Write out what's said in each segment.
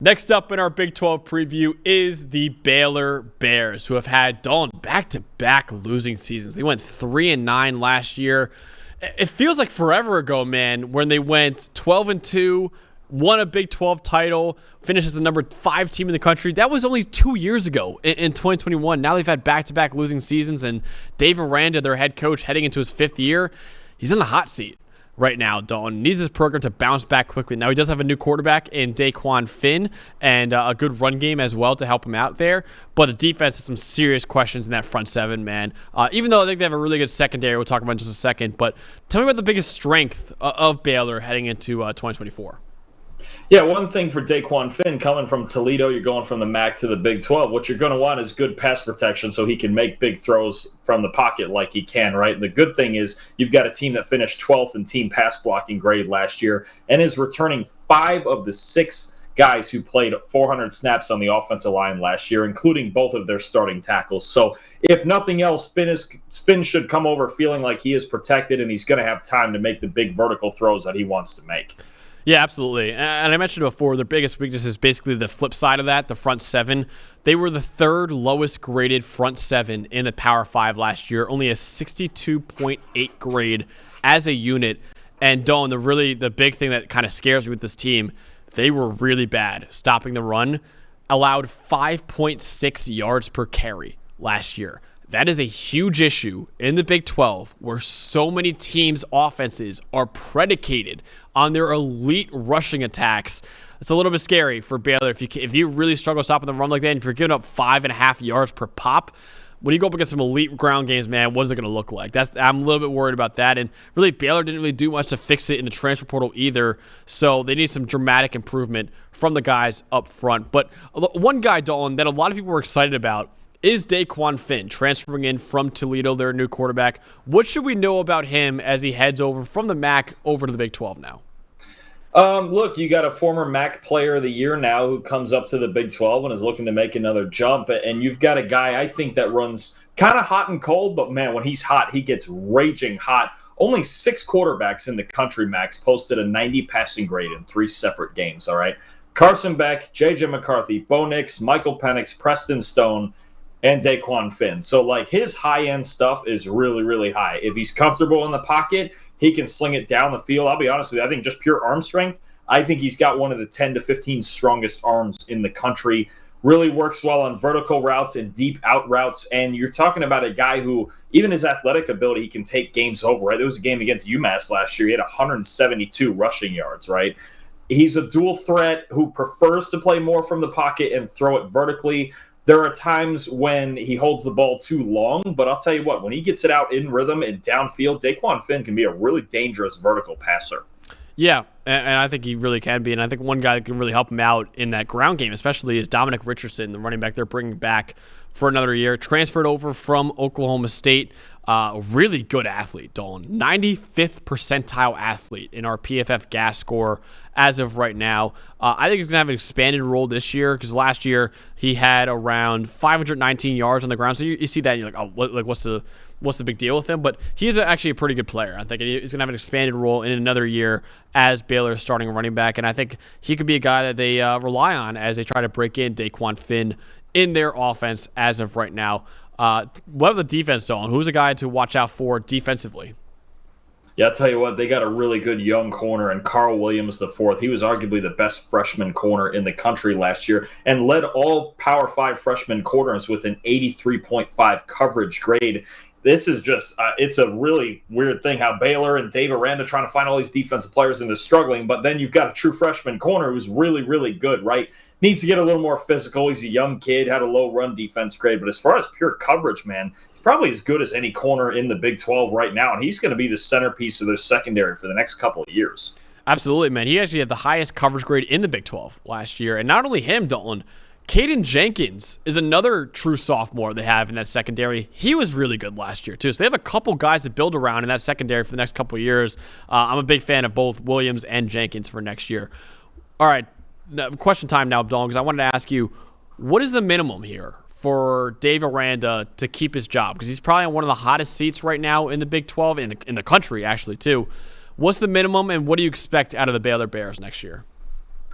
Next up in our Big 12 preview is the Baylor Bears, who have had back-to-back losing seasons. They went 3-9 last year. It feels like forever ago, man, when they went 12-2, won a Big 12 title, finished as the number 5 team in the country. That was only 2 years ago in 2021. Now they've had back-to-back losing seasons, and Dave Aranda, their head coach, heading into his 5th year, he's in the hot seat right now. Dalton needs his program to bounce back quickly. Now, he does have a new quarterback in Dequan Finn and a good run game as well to help him out there. But the defense has some serious questions in that front seven, man. Even though I think they have a really good secondary, we'll talk about in just a second. But tell me about the biggest strength of Baylor heading into 2024. Yeah, one thing for Dequan Finn, coming from Toledo, you're going from the MAC to the Big 12. What you're going to want is good pass protection so he can make big throws from the pocket like he can, right? And the good thing is you've got a team that finished 12th in team pass blocking grade last year and is returning 5 of the 6 guys who played 400 snaps on the offensive line last year, including both of their starting tackles. So if nothing else, Finn should come over feeling like he is protected and he's going to have time to make the big vertical throws that he wants to make. Yeah, absolutely. And I mentioned before, their biggest weakness is basically the flip side of that, the front seven. They were the 3rd lowest graded front seven in the Power 5 last year, only a 62.8 grade as a unit. And Dawn, the big thing that kind of scares me with this team, they were really bad stopping the run, allowed 5.6 yards per carry last year. That is a huge issue in the Big 12 where so many teams' offenses are predicated on their elite rushing attacks. It's a little bit scary for Baylor. If you really struggle stopping the run like that, and if you're giving up 5.5 yards per pop, when you go up against some elite ground games, man, what is it going to look like? I'm a little bit worried about that. And really, Baylor didn't really do much to fix it in the transfer portal either. So they need some dramatic improvement from the guys up front. But one guy, Dalton, that a lot of people were excited about is Dequan Finn, transferring in from Toledo, their new quarterback. What should we know about him as he heads over from the MAC over to the Big 12 now? Look, you got a former MAC player of the year now who comes up to the Big 12 and is looking to make another jump. And you've got a guy, I think, that runs kind of hot and cold, but man, when he's hot, he gets raging hot. Only 6 quarterbacks in the country, Max, posted a 90 passing grade in 3 separate games, all right? Carson Beck, J.J. McCarthy, Bo Nix, Michael Penix, Preston Stone, and Dequan Finn. So, like, his high-end stuff is really, really high. If he's comfortable in the pocket, he can sling it down the field. I'll be honest with you, I think just pure arm strength, I think he's got one of the 10 to 15 strongest arms in the country. Really works well on vertical routes and deep out routes. And you're talking about a guy who, even his athletic ability, he can take games over, right? There was a game against UMass last year. He had 172 rushing yards, right? He's a dual threat who prefers to play more from the pocket and throw it vertically. There are times when he holds the ball too long, but I'll tell you what, when he gets it out in rhythm and downfield, Dequan Finn can be a really dangerous vertical passer. Yeah, and I think he really can be. And I think one guy that can really help him out in that ground game, especially, is Dominic Richardson, the running back they're bringing back for another year. Transferred over from Oklahoma State. Really good athlete, Dolan. 95th percentile athlete in our PFF gas score as of right now. I think he's going to have an expanded role this year because last year he had around 519 yards on the ground. So you see that and you're like, oh, what's the big deal with him? But he's actually a pretty good player. I think he's going to have an expanded role in another year as Baylor's starting running back. And I think he could be a guy that they rely on as they try to break in Dequan Finn in their offense as of right now. What about the defense, Dalton? Who's a guy to watch out for defensively? Yeah, I'll tell you what, they got a really good young corner in Carl Williams IV. He was arguably the best freshman corner in the country last year and led all Power 5 freshman corners with an 83.5 coverage grade. This is just, it's a really weird thing how Baylor and Dave Aranda trying to find all these defensive players and they're struggling, but then you've got a true freshman corner who's really, really good, right? Needs to get a little more physical. He's a young kid, had a low run defense grade, but as far as pure coverage, man, he's probably as good as any corner in the Big 12 right now, and he's going to be the centerpiece of their secondary for the next couple of years. Absolutely, man. He actually had the highest coverage grade in the Big 12 last year, and not only him, Dalton, Caden Jenkins is another true sophomore they have in that secondary. He was really good last year, too. So they have a couple guys to build around in that secondary for the next couple of years. I'm a big fan of both Williams and Jenkins for next year. All right, question time now, Abdul, because I wanted to ask you, what is the minimum here for Dave Aranda to keep his job? Because he's probably on one of the hottest seats right now in the Big 12, in the country, actually, too. What's the minimum, and what do you expect out of the Baylor Bears next year?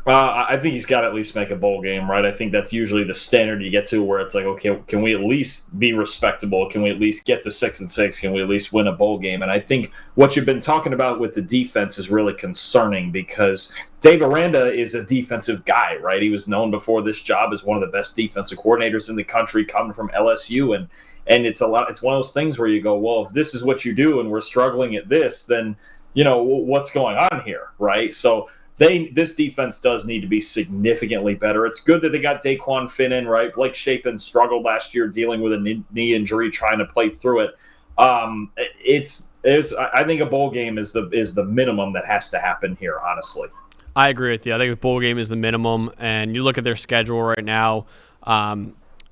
I think he's got to at least make a bowl game, right? I think that's usually the standard you get to, where it's like, okay, can we at least be respectable? Can we at least get to 6-6? Can we at least win a bowl game? And I think what you've been talking about with the defense is really concerning, because Dave Aranda is a defensive guy, right? He was known before this job as one of the best defensive coordinators in the country, coming from LSU, and it's one of those things where you go, well, if this is what you do and we're struggling at this, then what's going on here, right? So this defense does need to be significantly better. It's good that they got Dequan Finn in, right? Blake Shapen struggled last year dealing with a knee injury, trying to play through it. I think a bowl game is the minimum that has to happen here, honestly. I agree with you. I think the bowl game is the minimum, and you look at their schedule right now.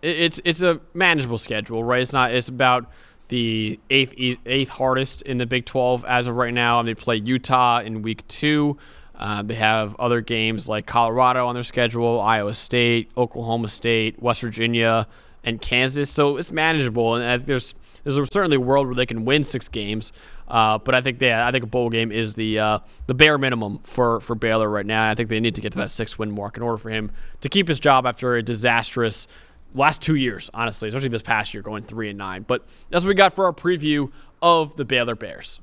It's a manageable schedule, right? It's about the eighth hardest in the Big 12 as of right now. They play Utah in week 2. They have other games like Colorado on their schedule, Iowa State, Oklahoma State, West Virginia, and Kansas. So it's manageable, and there's certainly a world where they can win 6 games. But I think a bowl game is the bare minimum for Baylor right now. I think they need to get to that 6-win mark in order for him to keep his job after a disastrous last 2 years, honestly, especially this past year, going 3-9. But that's what we got for our preview of the Baylor Bears.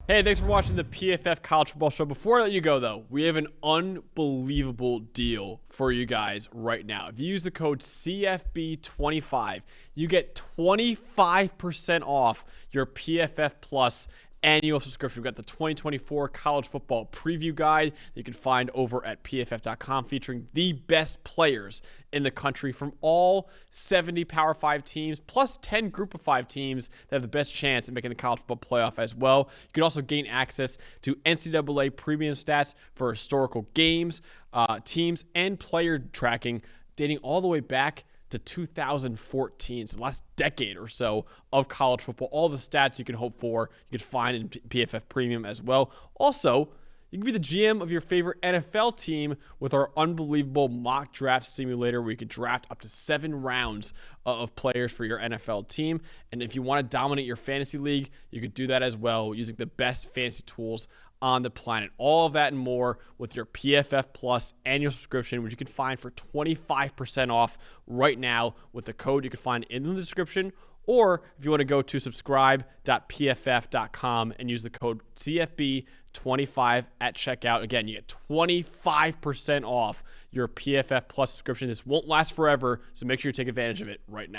Hey, thanks for watching the PFF College Football Show. Before I let you go, though, we have an unbelievable deal for you guys right now. If you use the code CFB25, you get 25% off your PFF Plus annual subscription. We've got the 2024 College Football Preview Guide that you can find over at pff.com, featuring the best players in the country from all 70 Power 5 teams, plus 10 Group of 5 teams that have the best chance at making the college football playoff as well. You can also gain access to NCAA premium stats for historical games, teams, and player tracking dating all the way back to 2014, so the last decade or so of college football. All the stats you can hope for, you can find in PFF Premium as well. Also, you can be the GM of your favorite NFL team with our unbelievable mock draft simulator, where you can draft up to 7 rounds of players for your NFL team. And if you want to dominate your fantasy league, you can do that as well using the best fantasy tools on the planet. All of that and more with your PFF Plus annual subscription, which you can find for 25% off right now with the code you can find in the description. Or if you want to go to subscribe.pff.com and use the code CFB25 at checkout, again, you get 25% off your PFF Plus subscription. This won't last forever, so make sure you take advantage of it right now.